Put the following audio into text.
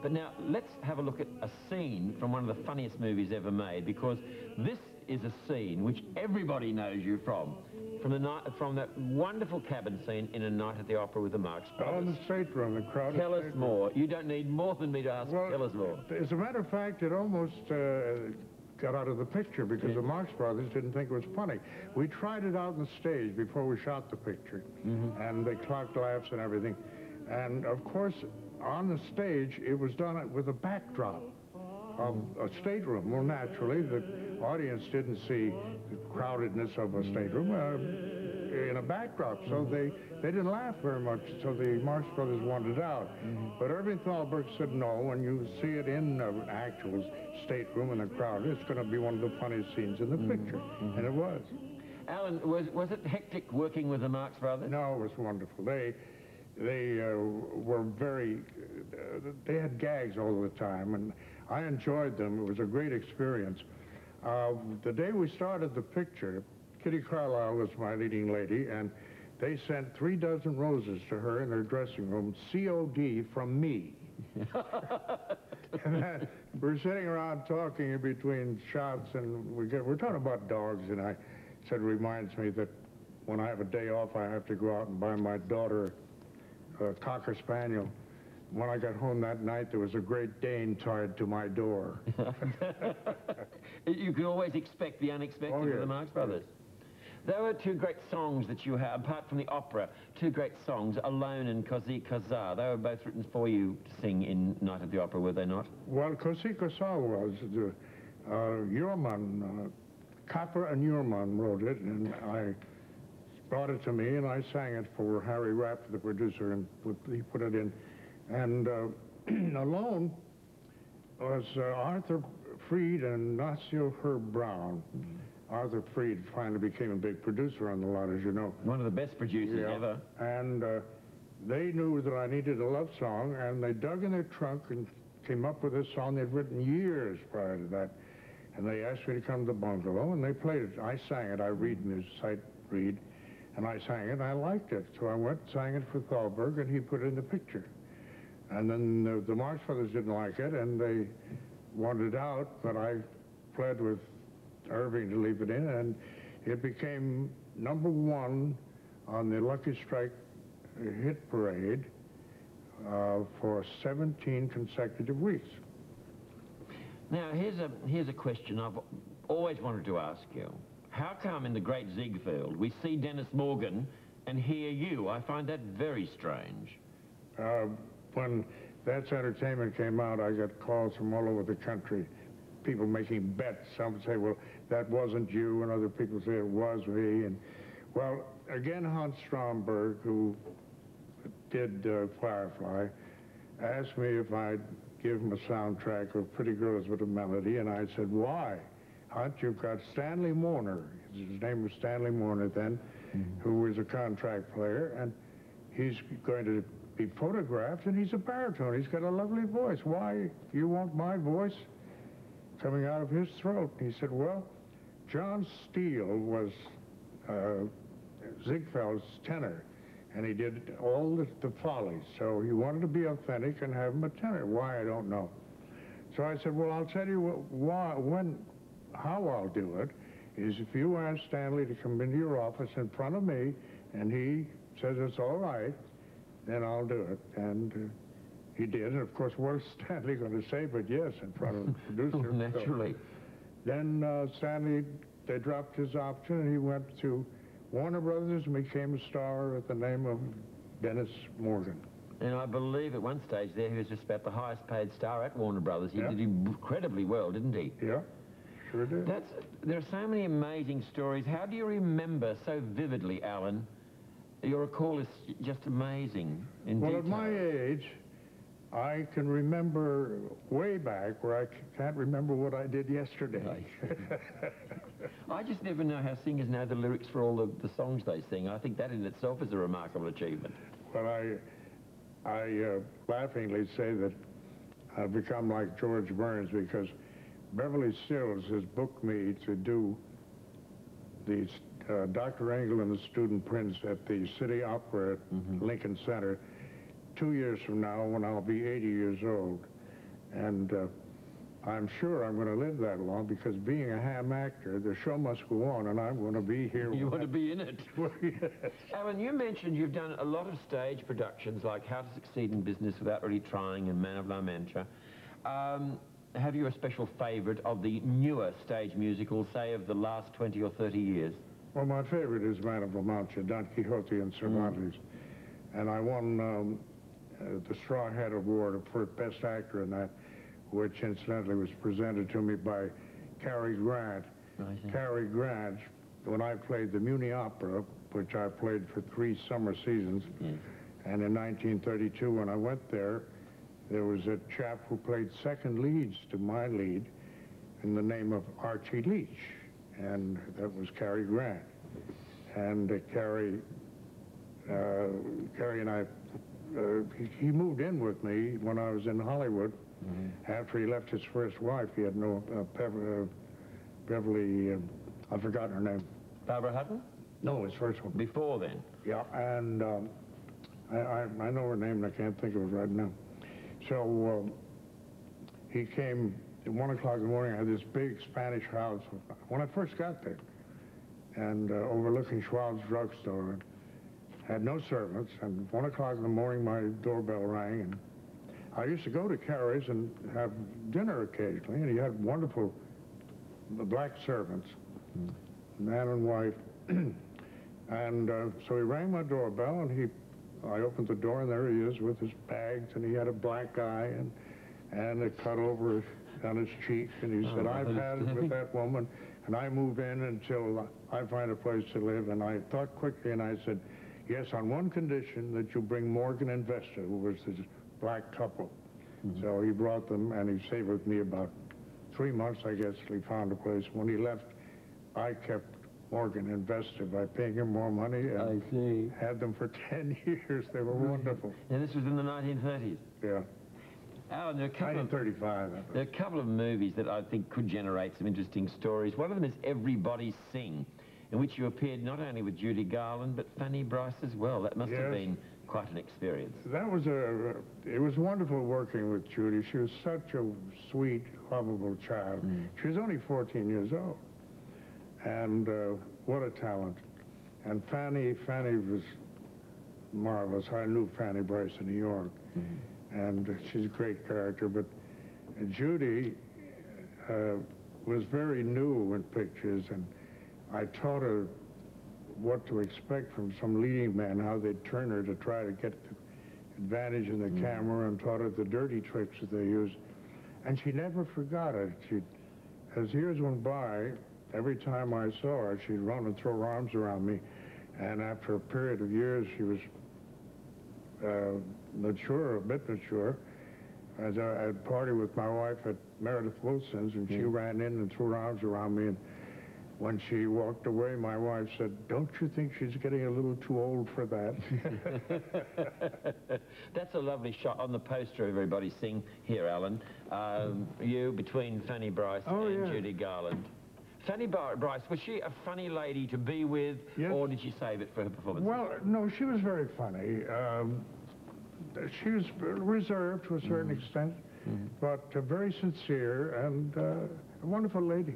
But now, let's have a look at a scene from one of the funniest movies ever made, because this is a scene which everybody knows you from that wonderful cabin scene in A Night at the Opera with the Marx Brothers. Oh, in the stateroom, the crowded Tell us more. You don't need more than me to ask. Well, tell us more. As a matter of fact, it almost got out of the picture because the Marx Brothers didn't think it was funny. We tried it out on the stage before we shot the picture, and they clocked laughs and everything. And, of course, on the stage, it was done with a backdrop of a stateroom. Well, naturally, the audience didn't see the crowdedness of a stateroom in a backdrop, so they didn't laugh very much, so the Marx Brothers wanted it out. But Irving Thalberg said, no, when you see it in an actual stateroom in the crowd, it's going to be one of the funniest scenes in the picture, and it was. Alan, was it hectic working with the Marx Brothers? No, it was wonderful. They were very, they had gags all the time, and I enjoyed them. It was a great experience. The day we started the picture, Kitty Carlisle was my leading lady, and they sent 3 dozen roses to her in their dressing room, COD from me. And then we're sitting around talking in between shots, and we're talking about dogs, and I said, it reminds me that when I have a day off, I have to go out and buy my daughter a Cocker Spaniel. When I got home that night, there was a Great Dane tied to my door. You could always expect the unexpected with the Marx Brothers. There were 2 great songs that you had, apart from the opera, 2 great songs, Alone and Così Cosà. They were both written for you to sing in Night at the Opera, were they not? Well, Così Cosà was, Jurman, Capra and Jurman wrote it, and I brought it to me, and I sang it for Harry Rapp, the producer, and he put it in. And Alone was Arthur Freed and Nacio Herb Brown. Arthur Freed finally became a big producer on the lot, as you know. One of the best producers ever. And they knew that I needed a love song, and they dug in their trunk and came up with this song they'd written years prior to that. And they asked me to come to the bungalow, and they played it. I sang it. I read sight read, and I sang it, and I liked it. So I went and sang it for Thalberg, and he put it in the picture. And then the Marx Brothers didn't like it, and they wanted it out, but I pled with Irving to leave it in, and it became #1 on the Lucky Strike hit parade for 17 consecutive weeks. Now, here's a question I've always wanted to ask you. How come in the great Ziegfeld we see Dennis Morgan and hear you? I find that very strange. When That's Entertainment came out, I got calls from all over the country, people making bets. Some would say, well, that wasn't you, and other people say it was me. And well, again, Hans Stromberg, who did Firefly, asked me if I'd give him a soundtrack of Pretty Girls with a Melody, and I said, why? Hunt, you've got Stanley Mourner. His name was Stanley Mourner then, who was a contract player, and he's going to be photographed, and he's a baritone. He's got a lovely voice. Why you want my voice coming out of his throat? And he said, well, John Steele was Ziegfeld's tenor, and he did all the follies, so he wanted to be authentic and have him a tenor. Why, I don't know. So I said, well, I'll tell you how I'll do it is if you ask Stanley to come into your office in front of me, and he says it's all right, then I'll do it. And he did, and of course, what is Stanley going to say but yes in front of the producer? Naturally. So then Stanley, they dropped his option, and he went to Warner Brothers and became a star at the name of Dennis Morgan. And I believe at one stage there he was just about the highest paid star at Warner Brothers. He did incredibly well, didn't he? Yeah, sure did. There are so many amazing stories. How do you remember so vividly, Alan? Your recall is just amazing in detail. At my age, I can remember way back where I can't remember what I did yesterday. I just never know how singers know the lyrics for all the songs they sing. I think that in itself is a remarkable achievement. Well, I laughingly say that I've become like George Burns because Beverly Stills has booked me to do the Dr. Engel and the Student Prince at the City Opera at Lincoln Center 2 years from now when I'll be 80 years old. And I'm sure I'm going to live that long because being a ham actor, the show must go on, and I'm going to be here. You want to be in it. Yes. Alan, you mentioned you've done a lot of stage productions like How to Succeed in Business Without Really Trying and Man of La Mancha. Have you a special favourite of the newer stage musicals, say, of the last 20 or 30 years? Well, my favorite is Man of La Mancha, Don Quixote and Cervantes. And I won the Straw Hat Award for Best Actor in that, which incidentally was presented to me by Cary Grant. Cary Grant, when I played the Muni Opera, which I played for 3 summer seasons, and in 1932 when I went there was a chap who played second leads to my lead in the name of Archie Leach, and that was Cary Grant. And Cary and I, he moved in with me when I was in Hollywood. After he left his first wife, he had no, Beverly, I've forgotten her name. Barbara Hutton? No, his first one. Before then? Yeah, and I know her name and I can't think of it right now. So he came at 1 o'clock in the morning. I had this big Spanish house when I first got there, and overlooking Schwab's drugstore, and had no servants. And 1 o'clock in the morning, my doorbell rang, and I used to go to Cary's and have dinner occasionally, and he had wonderful black servants, man and wife. And so he rang my doorbell, and I opened the door, and there he is with his bags, and he had a black eye and a cut over on his cheek, and he said, I've had it with that woman, and I move in until I find a place to live. And I thought quickly, and I said, yes, on one condition, that you bring Morgan and Vesta, who was this black couple. So he brought them, and he stayed with me about 3 months, I guess, till he found a place. When he left, I kept Morgan and Vesta by paying him more money, and I see. Had them for 10 years. They were wonderful. And this was in the 1930s? Yeah. Alan, there are a couple 1935. there are a couple of movies that I think could generate some interesting stories. One of them is Everybody Sing, in which you appeared not only with Judy Garland, but Fanny Bryce as well. That must have been quite an experience. That was it was wonderful working with Judy. She was such a sweet, lovable child. She was only 14 years old. And what a talent. And Fanny was marvelous. I knew Fanny Bryce in New York. And she's a great character. But Judy was very new in pictures, and I taught her what to expect from some leading men, how they'd turn her to try to get the advantage in the camera, and taught her the dirty tricks that they used. And she never forgot it. As years went by, every time I saw her, she'd run and throw her arms around me. And after a period of years, she was mature, a bit mature. As I had party with my wife at Meredith Wilson's, and she ran in and threw her arms around me. And when she walked away, my wife said, don't you think she's getting a little too old for that? That's a lovely shot on the poster of Everybody Sing here, Alan. You between Fanny Bryce and Judy Garland. Fanny Bryce, was she a funny lady to be with, or did she save it for her performance? Well, no, she was very funny. She was reserved to a certain extent, but very sincere and a wonderful lady.